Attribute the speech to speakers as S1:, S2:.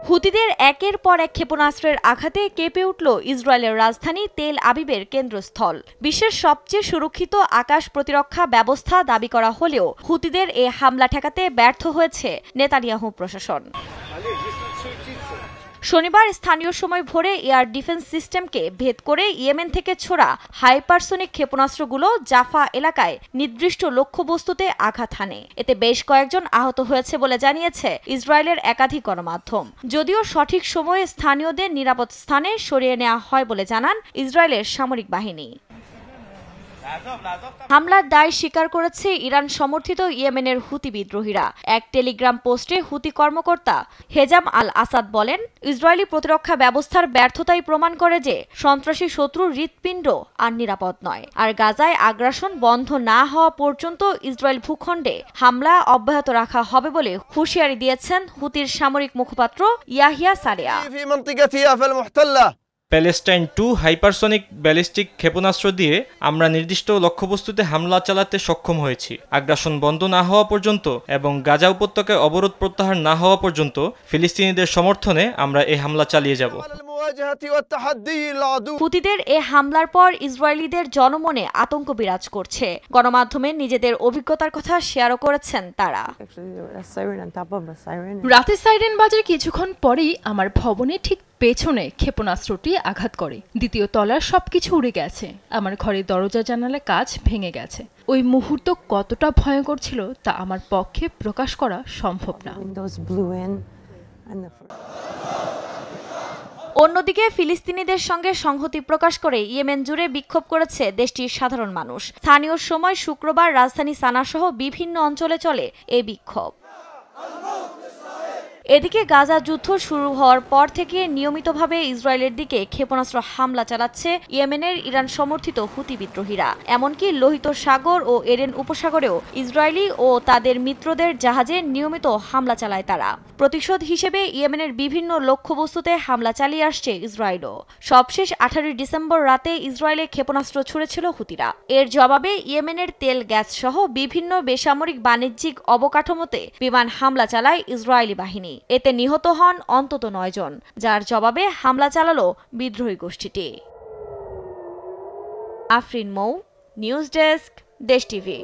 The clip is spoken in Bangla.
S1: হুতিদের একের পর এক ক্ষেপণাস্ত্রের আঘাতে কেঁপে উঠল ইসরায়েলের রাজধানী তেল আবিবের কেন্দ্রস্থল। বিশ্বের সবচেয়ে সুরক্ষিত আকাশ প্রতিরক্ষা ব্যবস্থা দাবি করা হলেও হুতিদের এ হামলা ঠেকাতে ব্যর্থ হয়েছে নেতানিয়াহু প্রশাসন। শনিবার স্থানীয় সময় ভোরে এয়ার ডিফেন্স সিস্টেমকে ভেদ করে ইয়েমেন থেকে ছোড়া হাইপারসোনিক ক্ষেপণাস্ত্রগুলো জাফা এলাকায় নির্দিষ্ট লক্ষ্যবস্তুতে আঘাত হানে। এতে বেশ কয়েকজন আহত হয়েছে বলে জানিয়েছে ইসরায়েলের একাধিক গণমাধ্যম। যদিও সঠিক সময়ে স্থানীয়দের নিরাপদ স্থানে সরিয়ে নেওয়া হয় বলে জানান ইসরায়েলের সামরিক বাহিনী। হামলার দায় স্বীকার করেছে ইরান সমর্থিত ইয়েমেনের হুতি বিদ্রোহীরা। এক টেলিগ্রাম পোস্টে হুতি কর্মকর্তা হেজাম আল আসাদ বলেন, ইসরায়েলি প্রতিরক্ষা ব্যবস্থার ব্যর্থতাই প্রমাণ করে যে সন্ত্রাসী শত্রুর হৃৎপিণ্ড আর নিরাপদ নয়। আর গাজায় আগ্রাসন বন্ধ না হওয়া পর্যন্ত ইসরায়েল ভূখণ্ডে হামলা অব্যাহত রাখা হবে বলে হুঁশিয়ারি দিয়েছেন হুতির সামরিক মুখপাত্র ইয়াহিয়া সারেয়া।
S2: প্যালেস্টাইন 2 হাইপারসনিক ব্যালিস্টিক ক্ষেপণাস্ত্র দিয়ে আমরা নির্দিষ্ট লক্ষ্যবস্তুতে হামলা চালাতে সক্ষম হয়েছি। আগ্রাসন বন্ধ না হওয়া পর্যন্ত এবং গাজা উপত্যকায় অবরোধ প্রত্যাহার না হওয়া পর্যন্ত ফিলিস্তিনিদের সমর্থনে আমরা এই হামলা চালিয়ে যাব।
S1: হুতিদের এ হামলার পর ইসরায়েলিদের জনমনে আতঙ্ক বিরাজ করছে। গণমাধ্যমে নিজেদের অভিজ্ঞতার কথা শেয়ারও করেছেন তারা।
S3: রাতে সাইরেন বাজার কিছুক্ষণ পরেই আমার ভবনে ঠিক পেছনে ক্ষেপণাস্ত্রটি আঘাত করে। দ্বিতীয় তলার সবকিছু উড়ে গেছে। আমার ঘরের দরজা জানালা কাঁচ ভেঙে গেছে। ওই মুহূর্ত কতটা ভয়ঙ্কর ছিল তা আমার পক্ষে প্রকাশ করা সম্ভব না।
S1: অন্যদিকে ফিলিস্তিনিদের সঙ্গে সংহতি প্রকাশ করে ইয়েমেন জুড়ে বিক্ষোভ করেছে দেশটির সাধারণ মানুষ। স্থানীয় সময় শুক্রবার রাজধানী সানাসহ বিভিন্ন অঞ্চলে চলে এই বিক্ষোভ। এদিকে গাজা যুদ্ধ শুরু হওয়ার পর থেকে নিয়মিতভাবে ইসরায়েলের দিকে ক্ষেপণাস্ত্র হামলা চালাচ্ছে ইয়েমেনের ইরান সমর্থিত হুতি বিদ্রোহীরা। এমনকি লোহিত সাগর ও এডেন উপসাগরেও ইসরায়েলি ও তাদের মিত্রদের জাহাজে নিয়মিত হামলা চালায় তারা। প্রতিশোধ হিসেবে ইয়েমেনের বিভিন্ন লক্ষ্যবস্তুতে হামলা চালিয়ে আসছে ইসরায়েলও। সবশেষ 18 ডিসেম্বর রাতে ইসরায়েলে ক্ষেপণাস্ত্র ছুড়েছিল হুতিরা। এর জবাবে ইয়েমেনের তেল গ্যাস সহ বিভিন্ন বেসামরিক বাণিজ্যিক অবকাঠামোতে বিমান হামলা চালায় ইসরায়েলি বাহিনী। এতে নিহত হন অন্তত 9 জন, যার জবাবে হামলা চালালো বিদ্রোহী গোষ্ঠীটি। আফরিন মৌ, নিউজ ডেস্ক, দেশ টিভি।